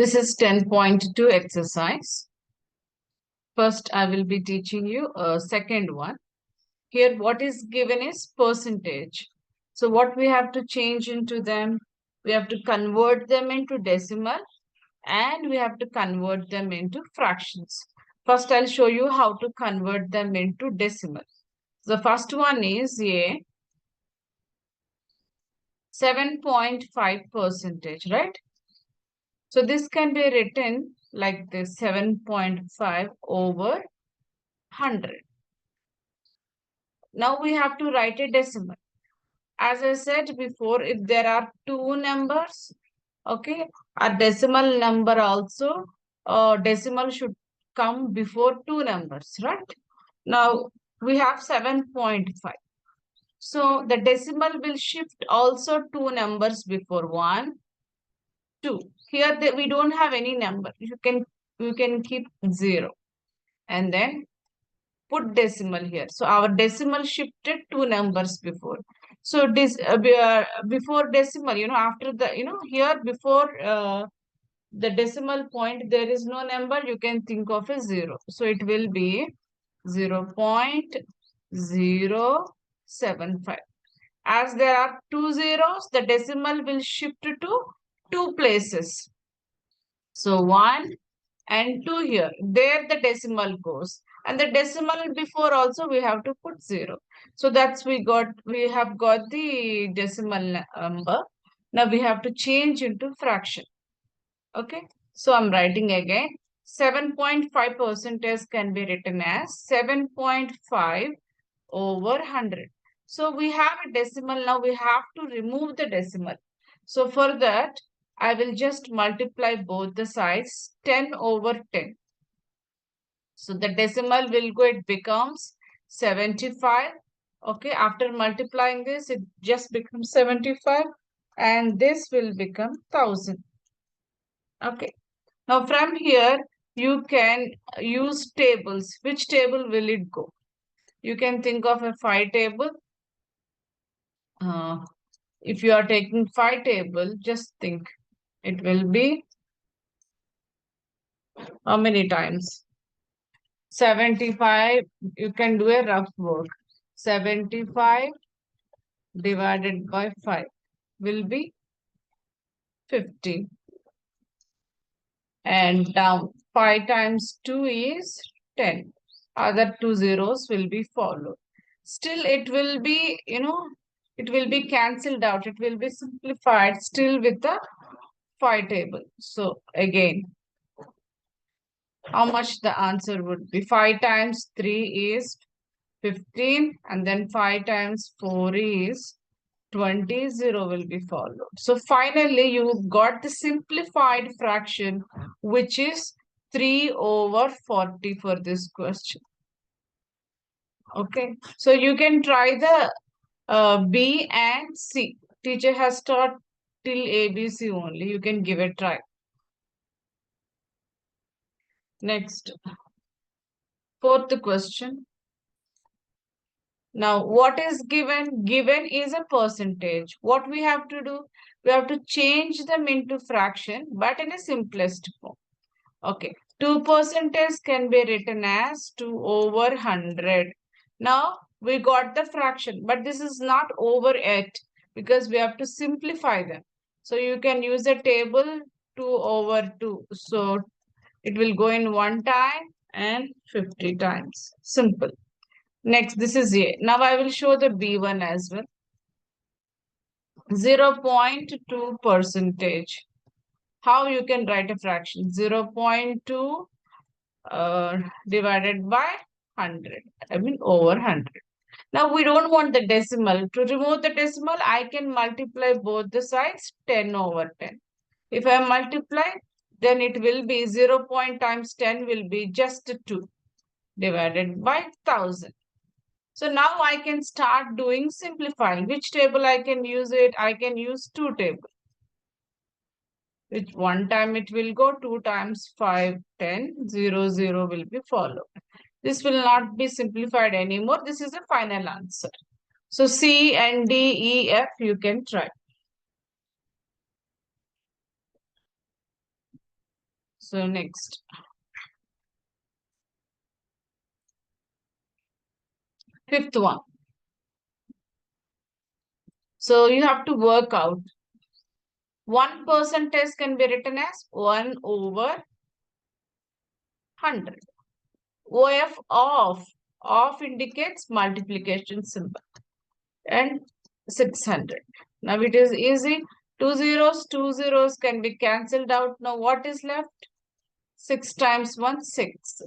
This is 10.2 exercise. First, I will be teaching you a second one. Here, what is given is percentage. So what we have to change into them, we have to convert them into decimal and we have to convert them into fractions. First, I'll show you how to convert them into decimal. The first one is a 7.5 percentage, right? So this can be written like this 7.5 over 100. Now we have to write a decimal. As I said before, if there are two numbers, okay, a decimal number also, decimal should come before two numbers, right? Now we have 7.5. So the decimal will shift also two numbers before 1, 2. Here we don't have any number. You can keep 0 and then put decimal here. So our decimal shifted two numbers before. So this before decimal, after the, here before the decimal point, there is no number. You can think of a 0. So it will be 0.075. As there are two zeros, the decimal will shift to two places. So 1 and 2 here. There the decimal goes. And the decimal before also we have to put 0. So that's we have got the decimal number. Now we have to change into fraction. Okay. So I'm writing again. 7.5 percentage can be written as 7.5 over 100. So we have a decimal. Now we have to remove the decimal. So for that, I will just multiply both the sides 10 over 10. So the decimal will go, it becomes 75. Okay, after multiplying this, it just becomes 75 and this will become 1000. Okay, now from here, you can use tables. Which table will it go? You can think of a 5 table. If you are taking 5 table, just think it will be how many times? 75. You can do a rough work. 75 divided by 5 will be 50. And down 5 times 2 is 10. Other two zeros will be followed. Still it will be, it will be cancelled out. It will be simplified still with the 5 table. So again, how much the answer would be? 5 times 3 is 15 and then 5 times 4 is 20, 0 will be followed. So finally you got the simplified fraction which is 3 over 40 for this question. Okay, so you can try the B and C. Teacher has taught till ABC only. You can give a try. Next, fourth question. Now, what is given? Given is a percentage. What we have to do? We have to change them into fraction, but in a simplest form. Okay, 2% can be written as 2 over 100. Now, we got the fraction, but this is not over yet because we have to simplify them. So, you can use a table 2 over 2. So, it will go in 1 time and 50 times. Simple. Next, this is A. Now I will show the B1 as well. 0.2 percentage. How you can write a fraction? 0.2 divided by 100. I mean over 100. Now we don't want the decimal. To remove the decimal, I can multiply both the sides 10 over 10. If I multiply, then it will be 0 times 10 will be just 2 divided by 1000. So now I can start doing simplifying. Which table I can use it? I can use 2 table. Which 1 time it will go, 2 times 5, 10, 0, 0 will be followed. This will not be simplified anymore. This is the final answer. So C and D, E, F you can try. So next, fifth one. So you have to work out. 1% can be written as 1 over 100. Of indicates multiplication symbol. And 600. Now it is easy. Two zeros can be cancelled out. Now what is left? 6 times 1, 6.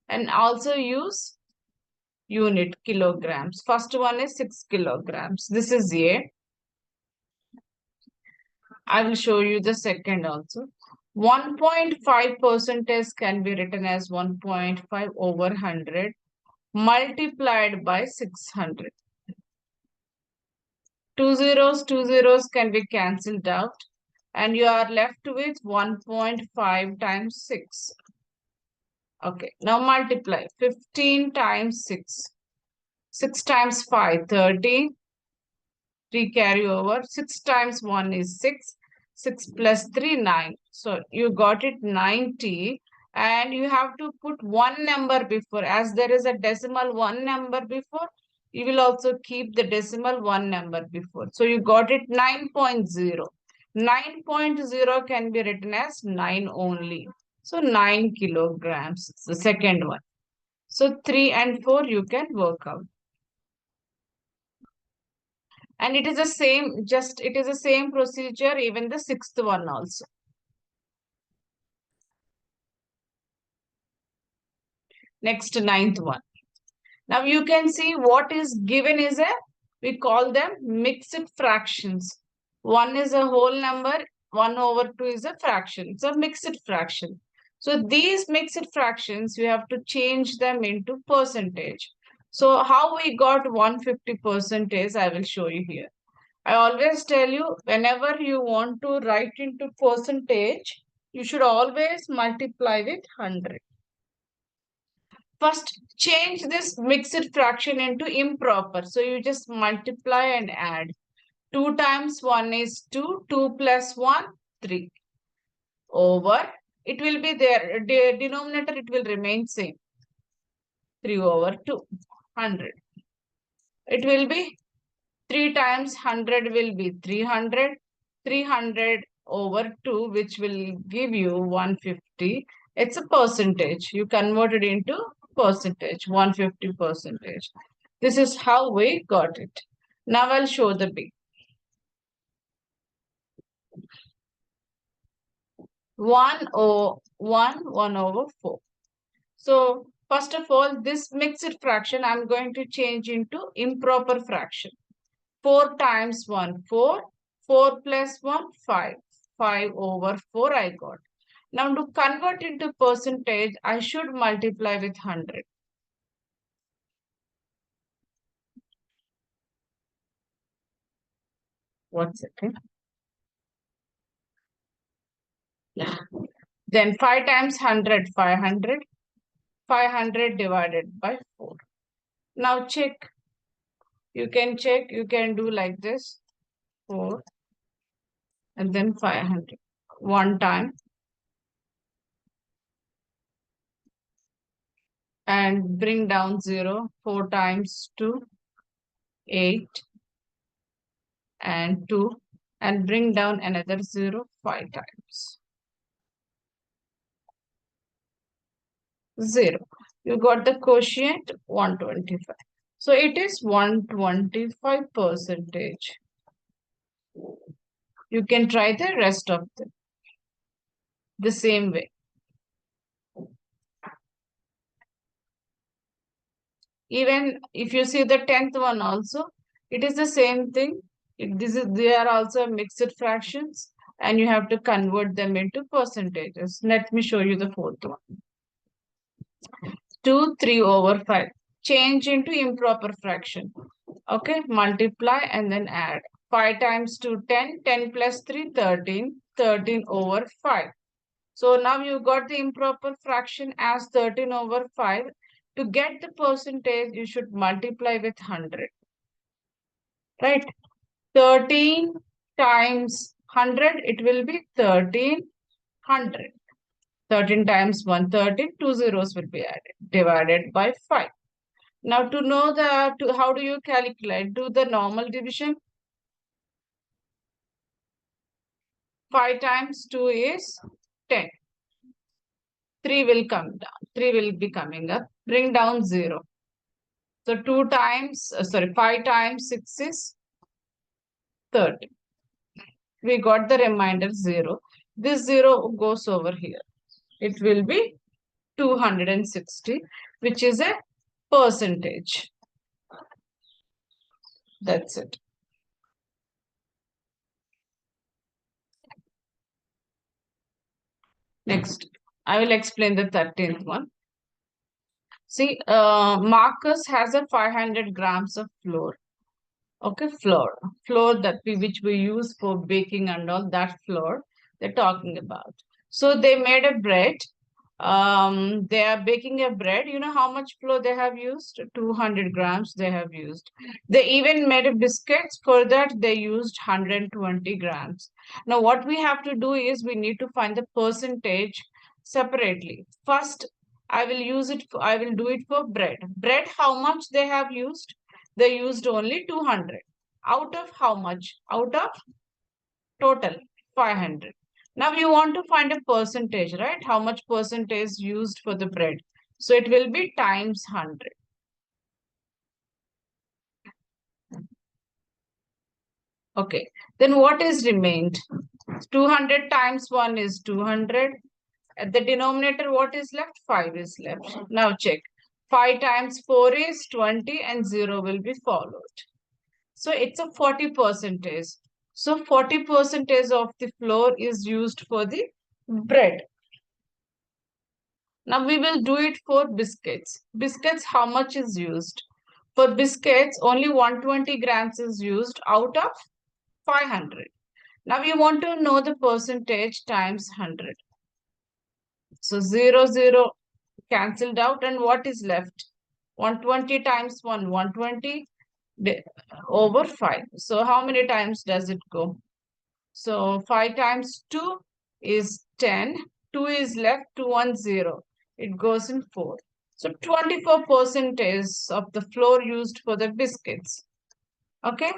And also use unit, kilograms. First one is 6 kilograms. This is A. I will show you the second also. 1.5% can be written as 1.5 over 100 multiplied by 600. Two zeros can be cancelled out and you are left with 1.5 times 6. Okay, now multiply 15 times 6. 6 times 5, 30. 3 carry over. 6 times 1 is 6. 6 plus 3, 9. So you got it 90 and you have to put one number before. As there is a decimal one number before, you will also keep the decimal one number before. So you got it 9.0. 9.0 can be written as 9 only. So 9 kilograms. It's the second one. So 3 and 4 you can work out. And it is the same, it is the same procedure, even the sixth one also. Next, ninth one. Now you can see what is given is we call them mixed fractions. One is a whole number, 1 over 2 is a fraction. It's a mixed fraction. So these mixed fractions, you have to change them into percentage. So how we got 150 percentage, I will show you here. I always tell you, whenever you want to write into percentage, you should always multiply with 100. First, change this mixed fraction into improper. So you just multiply and add. 2 times 1 is 2. 2 plus 1, 3. Over. It will be there. The denominator, it will remain same. 3 over 2. 100. It will be 3 times 100 will be 300. 300 over 2, which will give you 150. It's a percentage. You convert it into percentage, 150 percentage. This is how we got it. Now I'll show the B. 1 over 4. So first of all, this mixed fraction, I'm going to change into improper fraction. 4 times 1, 4. 4 plus 1, 5. 5 over 4 I got. Now to convert into percentage, I should multiply with 100. What's it? Yeah. Then 5 times 100, 500. 500 divided by 4. Now check. You can check. You can do like this. 4 and then 500. One time. And bring down 0. 4 times 2. 8. And 2. And bring down another 0. 5 times. 0. You got the quotient 125. So it is 125 percentage. You can try the rest of them the same way. Even if you see the 10th one also, it is the same thing. They are also mixed fractions and you have to convert them into percentages. Let me show you the fourth one. 2, 3 over 5. Change into improper fraction. Okay, multiply and then add. 5 times 2, 10. 10 plus 3, 13. 13 over 5. So now you got the improper fraction as 13 over 5. To get the percentage, you should multiply with 100. Right? 13 times 100, it will be 1300. 13 times 1, 13. Two zeros will be added. Divided by 5. Now to know how do you calculate? Do the normal division. 5 times 2 is 10. 3 will come down. 3 will be coming up. Bring down 0. So 5 times 6 is 30. We got the remainder 0. This 0 goes over here. It will be 260, which is a percentage. That's it. Next, I will explain the 13th one. See, Marcus has a 500 grams of flour. Okay, flour which we use for baking and all that flour they're talking about. So they made a bread. They are baking a bread. You know how much flour they have used? 200 grams they have used. They even made a biscuits. For that they used 120 grams. Now what we have to do is we need to find the percentage separately. First, I will do it for bread. Bread, how much they have used? They used only 200. Out of how much? Out of total 500. Now you want to find a percentage, right? How much percentage used for the bread? So it will be times 100. Okay. Then what is remained? 200 times 1 is 200. At the denominator, what is left? 5 is left. Now check. 5 times 4 is 20 and 0 will be followed. So it's a 40 percentage. So 40 percentage of the flour is used for the bread. Now we will do it for biscuits. Biscuits, how much is used? For biscuits, only 120 grams is used out of 500. Now we want to know the percentage times 100. So 0, 0 cancelled out, and what is left? 120 times 1, 120 over 5. So how many times does it go? So 5 times 2 is 10. 2 is left, 210. It goes in 4. So 24% of the flour used for the biscuits. Okay.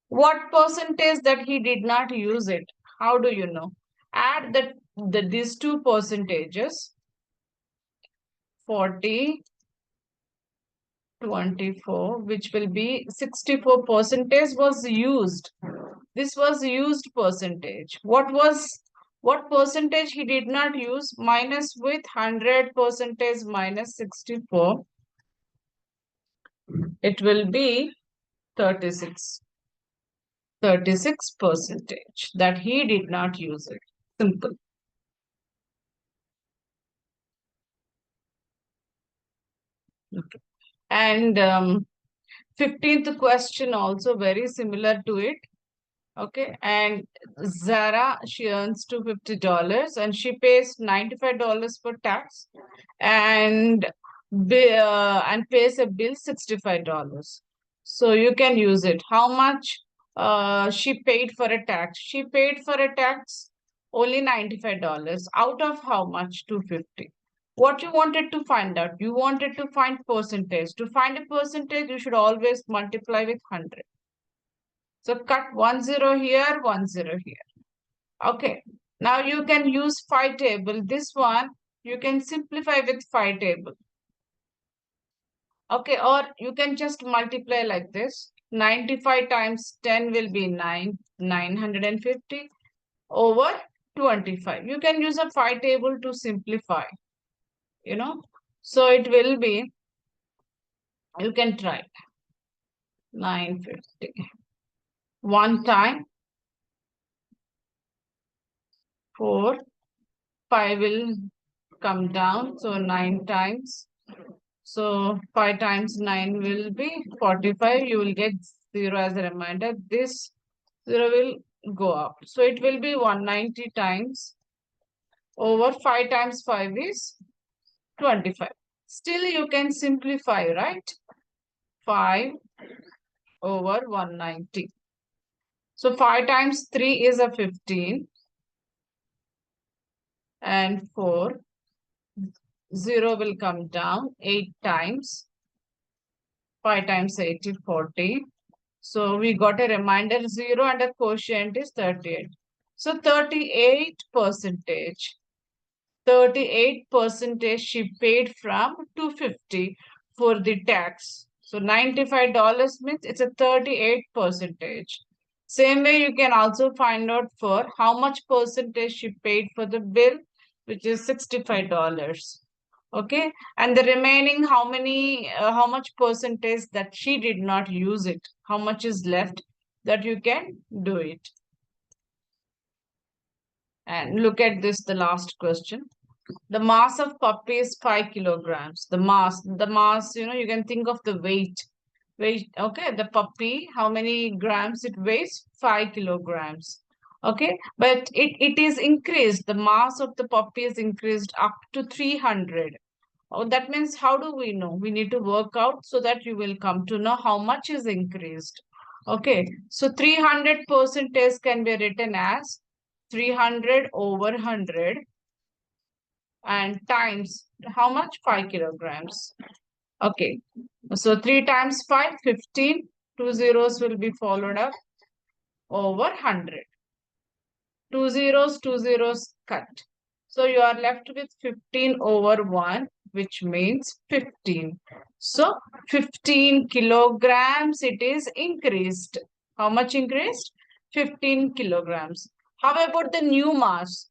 What percentage that he did not use it? How do you know? Add these two percentages. 40, 24, which will be 64 percentage was used. This was used percentage. What percentage he did not use? Minus with 100 percentage minus 64. It will be 36. 36 percentage that he did not use it. Simple. Okay. And 15th question also very similar to it. Okay, and Zara, she earns $250 and she pays $95 for tax and pays a bill $65. So you can use it. How much she paid for a tax? She paid for a tax only $95. Out of how much? 250. What you wanted to find out? You wanted to find percentage. To find a percentage, you should always multiply with 100. So cut 10 here, 10 here. Okay. Now you can use phi table. This one, you can simplify with phi table. Okay. Or you can just multiply like this. 95 times 10 will be 950 over 25. You can use a phi table to simplify, you know. So it will be, you can try 950. One time, 4, 5 will come down. So 9 times. So 5 times 9 will be 45. You will get 0 as a reminder. This 0 will go up. So it will be 190 times over 5 times 5 is 25. Still you can simplify, right? 5 over 190. So 5 times 3 is a 15. and 4. 0 will come down 8 times. 5 times 80, 40. So we got a reminder 0 and a quotient is 38. So 38 percentage. 38 percentage she paid from 250 for the tax. So $95 means it's a 38 percentage. Same way you can also find out for how much percentage she paid for the bill, which is $65. Okay, and the remaining how much percentage that she did not use it, how much is left, that you can do it. And look at this, the last question. The mass of puppy is 5 kilograms. The mass, you can think of the weight. Okay, the puppy, how many grams it weighs? 5 kilograms. Okay, but it is increased. The mass of the puppy is increased up to 300. Oh, that means how do we know? We need to work out so that you will come to know how much is increased. Okay, so 300 percentage can be written as 300 over 100 and times how much? 5 kilograms. Okay, so 3 times 5, 15. Two zeros will be followed up over 100. Two zeros cut. So you are left with 15 over 1, which means 15. So 15 kilograms it is increased. How much increased? 15 kilograms. How about the new mass?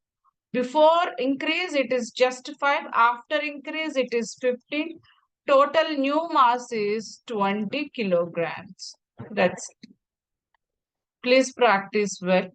Before increase, it is just 5. After increase, it is 15. Total new mass is 20 kilograms. That's it. Please practice well.